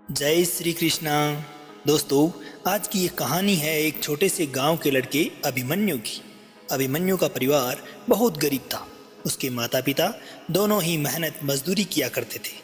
जय श्री कृष्णा। दोस्तों, आज की ये कहानी है एक छोटे से गांव के लड़के अभिमन्यु की। अभिमन्यु का परिवार बहुत गरीब था। उसके माता पिता दोनों ही मेहनत मजदूरी किया करते थे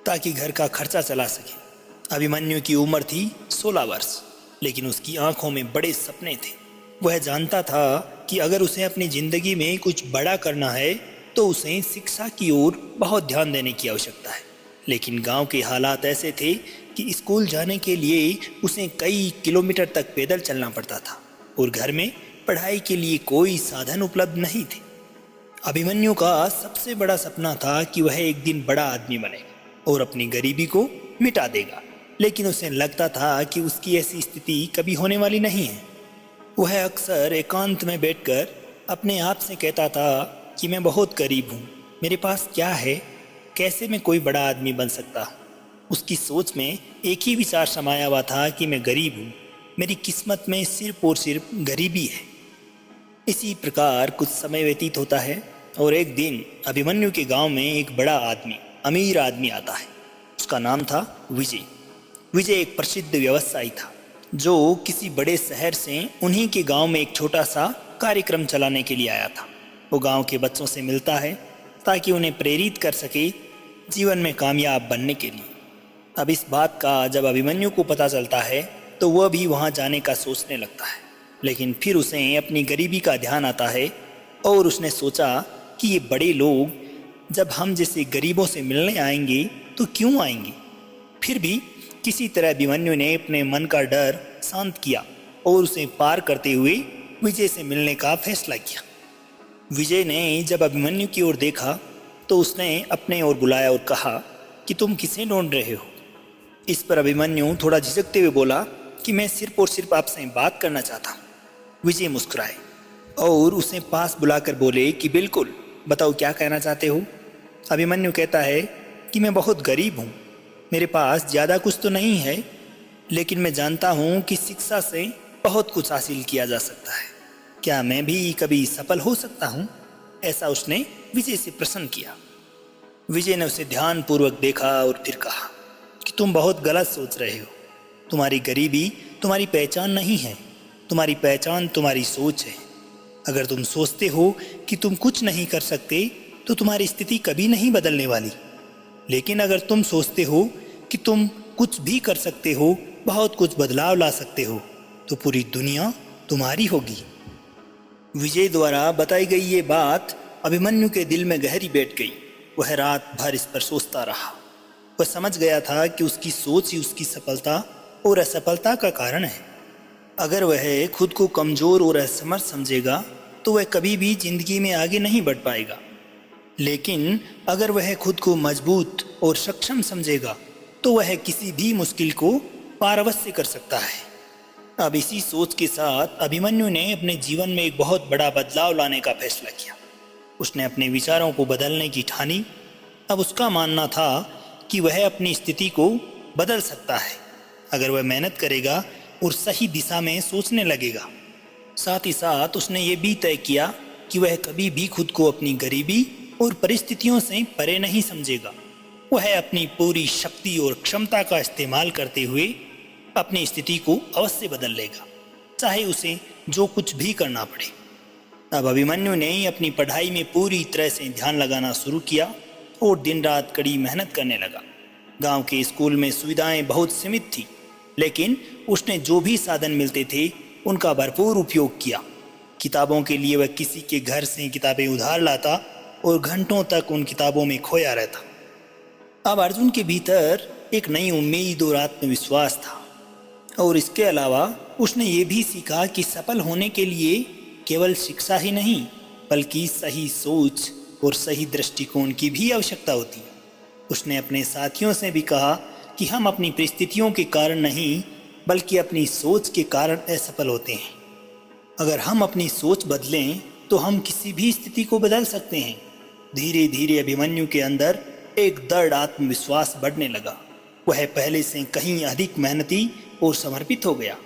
ताकि घर का खर्चा चला सके। अभिमन्यु की उम्र थी 16 वर्ष, लेकिन उसकी आंखों में बड़े सपने थे। वह जानता था कि अगर उसे अपनी जिंदगी में कुछ बड़ा करना है तो उसे शिक्षा की ओर बहुत ध्यान देने की आवश्यकता है। लेकिन गांव के हालात ऐसे थे कि स्कूल जाने के लिए उसे कई किलोमीटर तक पैदल चलना पड़ता था और घर में पढ़ाई के लिए कोई साधन उपलब्ध नहीं थे। अभिमन्यु का सबसे बड़ा सपना था कि वह एक दिन बड़ा आदमी बनेगा और अपनी गरीबी को मिटा देगा, लेकिन उसे लगता था कि उसकी ऐसी स्थिति कभी होने वाली नहीं है। वह अक्सर एकांत में बैठकर अपने आप से कहता था कि मैं बहुत गरीब हूँ, मेरे पास क्या है, कैसे मैं कोई बड़ा आदमी बन सकता हूँ। उसकी सोच में एक ही विचार समाया हुआ था कि मैं गरीब हूँ, मेरी किस्मत में सिर्फ और सिर्फ गरीबी है। इसी प्रकार कुछ समय व्यतीत होता है और एक दिन अभिमन्यु के गांव में एक बड़ा आदमी, अमीर आदमी आता है। उसका नाम था विजय। विजय एक प्रसिद्ध व्यवसायी था जो किसी बड़े शहर से उन्हीं के गांव में एक छोटा सा कार्यक्रम चलाने के लिए आया था। वो गांव के बच्चों से मिलता है ताकि उन्हें प्रेरित कर सके जीवन में कामयाब बनने के लिए। अब इस बात का जब अभिमन्यु को पता चलता है तो वह भी वहां जाने का सोचने लगता है, लेकिन फिर उसे अपनी गरीबी का ध्यान आता है और उसने सोचा कि ये बड़े लोग जब हम जैसे गरीबों से मिलने आएंगे तो क्यों आएंगे। फिर भी किसी तरह अभिमन्यु ने अपने मन का डर शांत किया और उसे पार करते हुए विजय से मिलने का फैसला किया। विजय ने जब अभिमन्यु की ओर देखा तो उसने अपने ओर बुलाया और कहा कि तुम किसे ढूंढ रहे हो। इस पर अभिमन्यु थोड़ा झिझकते हुए बोला कि मैं सिर्फ और सिर्फ आपसे बात करना चाहता हूँ। विजय मुस्कुराए और उसे पास बुलाकर बोले कि बिल्कुल, बताओ क्या कहना चाहते हो। अभिमन्यु कहता है कि मैं बहुत गरीब हूँ, मेरे पास ज़्यादा कुछ तो नहीं है, लेकिन मैं जानता हूँ कि शिक्षा से बहुत कुछ हासिल किया जा सकता है। क्या मैं भी कभी सफल हो सकता हूँ? ऐसा उसने विजय से प्रश्न किया। विजय ने उसे ध्यानपूर्वक देखा और फिर कहा कि तुम बहुत गलत सोच रहे हो। तुम्हारी गरीबी तुम्हारी पहचान नहीं है, तुम्हारी पहचान तुम्हारी सोच है। अगर तुम सोचते हो कि तुम कुछ नहीं कर सकते तो तुम्हारी स्थिति कभी नहीं बदलने वाली, लेकिन अगर तुम सोचते हो कि तुम कुछ भी कर सकते हो, बहुत कुछ बदलाव ला सकते हो, तो पूरी दुनिया तुम्हारी होगी। विजय द्वारा बताई गई ये बात अभिमन्यु के दिल में गहरी बैठ गई। वह रात भर इस पर सोचता रहा। वह समझ गया था कि उसकी सोच ही उसकी सफलता और असफलता का कारण है। अगर वह खुद को कमज़ोर और असमर्थ समझेगा तो वह कभी भी जिंदगी में आगे नहीं बढ़ पाएगा, लेकिन अगर वह खुद को मजबूत और सक्षम समझेगा तो वह किसी भी मुश्किल को पारवश्य कर सकता है। अब इसी सोच के साथ अभिमन्यु ने अपने जीवन में एक बहुत बड़ा बदलाव लाने का फैसला किया। उसने अपने विचारों को बदलने की ठानी। अब उसका मानना था कि वह अपनी स्थिति को बदल सकता है अगर वह मेहनत करेगा और सही दिशा में सोचने लगेगा। साथ ही साथ उसने ये भी तय किया कि वह कभी भी खुद को अपनी गरीबी और परिस्थितियों से परे नहीं समझेगा। वह अपनी पूरी शक्ति और क्षमता का इस्तेमाल करते हुए अपनी स्थिति को अवश्य बदल लेगा, चाहे उसे जो कुछ भी करना पड़े। अब अभिमन्यु ने अपनी पढ़ाई में पूरी तरह से ध्यान लगाना शुरू किया और दिन रात कड़ी मेहनत करने लगा। गांव के स्कूल में सुविधाएं बहुत सीमित थी, लेकिन उसने जो भी साधन मिलते थे उनका भरपूर उपयोग किया। किताबों के लिए वह किसी के घर से किताबें उधार लाता और घंटों तक उन किताबों में खोया रहता। अब अर्जुन के भीतर एक नई उम्मीद और आत्मविश्वास था, और इसके अलावा उसने ये भी सीखा कि सफल होने के लिए केवल शिक्षा ही नहीं, बल्कि सही सोच और सही दृष्टिकोण की भी आवश्यकता होती है। उसने अपने साथियों से भी कहा कि हम अपनी परिस्थितियों के कारण नहीं, बल्कि अपनी सोच के कारण असफल होते हैं। अगर हम अपनी सोच बदलें तो हम किसी भी स्थिति को बदल सकते हैं। धीरे धीरे अभिमन्यु के अंदर एक दृढ़ आत्मविश्वास बढ़ने लगा। वह पहले से कहीं अधिक मेहनती और समर्पित हो गया।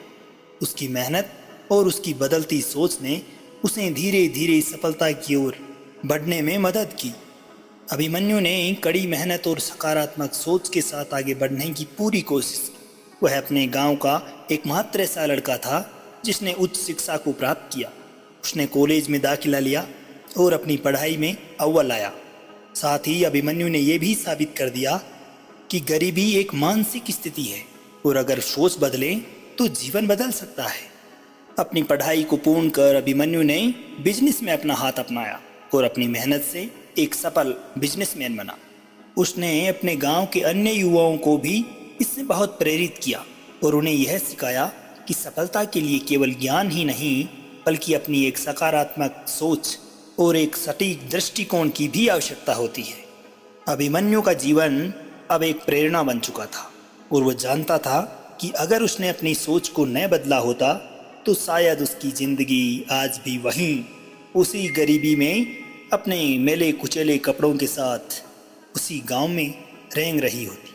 उसकी मेहनत और उसकी बदलती सोच ने उसे धीरे धीरे सफलता की ओर बढ़ने में मदद की। अभिमन्यु ने कड़ी मेहनत और सकारात्मक सोच के साथ आगे बढ़ने की पूरी कोशिश की। वह अपने गांव का एकमात्र ऐसा लड़का था जिसने उच्च शिक्षा को प्राप्त किया। उसने कॉलेज में दाखिला लिया और अपनी पढ़ाई में अव्वल आया। साथ ही अभिमन्यु ने यह भी साबित कर दिया कि गरीबी एक मानसिक स्थिति है और अगर सोच बदले तो जीवन बदल सकता है। अपनी पढ़ाई को पूर्ण कर अभिमन्यु ने बिजनेस में अपना हाथ अपनाया और अपनी मेहनत से एक सफल बिजनेसमैन बना। उसने अपने गांव के अन्य युवाओं को भी इससे बहुत प्रेरित किया और उन्हें यह सिखाया कि सफलता के लिए केवल ज्ञान ही नहीं बल्कि अपनी एक सकारात्मक सोच और एक सटीक दृष्टिकोण की भी आवश्यकता होती है। अभिमन्यु का जीवन अब एक प्रेरणा बन चुका था और वह जानता था कि अगर उसने अपनी सोच को न बदला होता तो शायद उसकी जिंदगी आज भी वहीं उसी गरीबी में अपने मैले कुचेले कपड़ों के साथ उसी गांव में रेंग रही होती।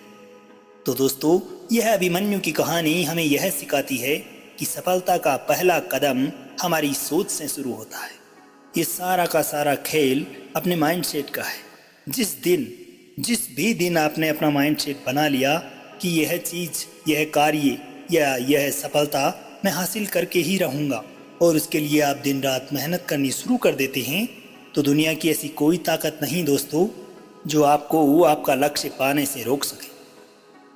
तो दोस्तों, यह अभिमन्यु की कहानी हमें यह सिखाती है कि सफलता का पहला कदम हमारी सोच से शुरू होता है। ये सारा का सारा खेल अपने माइंडसेट का है। जिस भी दिन आपने अपना माइंडसेट बना लिया कि यह चीज़, यह कार्य या यह सफलता मैं हासिल करके ही रहूँगा और उसके लिए आप दिन रात मेहनत करनी शुरू कर देते हैं, तो दुनिया की ऐसी कोई ताकत नहीं दोस्तों जो आपको आपका लक्ष्य पाने से रोक सके।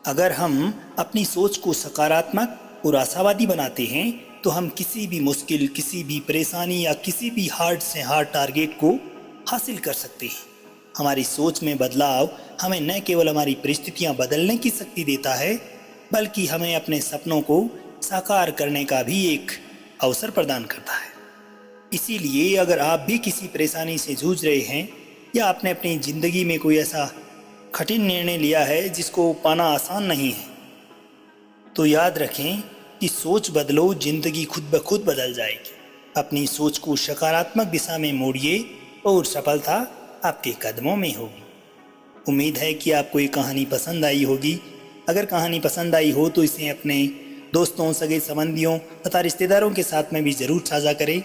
अगर हम अपनी सोच को सकारात्मक और आशावादी बनाते हैं तो हम किसी भी मुश्किल, किसी भी परेशानी या किसी भी हार्ड से हार्ड टारगेट को हासिल कर सकते हैं। हमारी सोच में बदलाव हमें न केवल हमारी परिस्थितियां बदलने की शक्ति देता है बल्कि हमें अपने सपनों को साकार करने का भी एक अवसर प्रदान करता है। इसीलिए अगर आप भी किसी परेशानी से जूझ रहे हैं या आपने अपनी ज़िंदगी में कोई ऐसा कठिन निर्णय लिया है जिसको पाना आसान नहीं है, तो याद रखें कि सोच बदलो, जिंदगी खुद ब खुद बदल जाएगी। अपनी सोच को सकारात्मक दिशा में मोड़िए और सफलता आपके कदमों में होगी। उम्मीद है कि आपको ये कहानी पसंद आई होगी। अगर कहानी पसंद आई हो तो इसे अपने दोस्तों, सगे संबंधियों तथा रिश्तेदारों के साथ में भी ज़रूर साझा करें।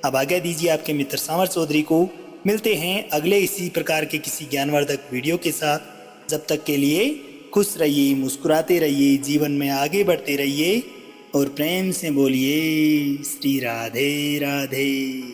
अब आज्ञा दीजिए आपके मित्र सामर चौधरी को। मिलते हैं अगले इसी प्रकार के किसी ज्ञानवर्धक वीडियो के साथ। जब तक के लिए खुश रहिए, मुस्कुराते रहिए, जीवन में आगे बढ़ते रहिए और प्रेम से बोलिए श्री राधे राधे।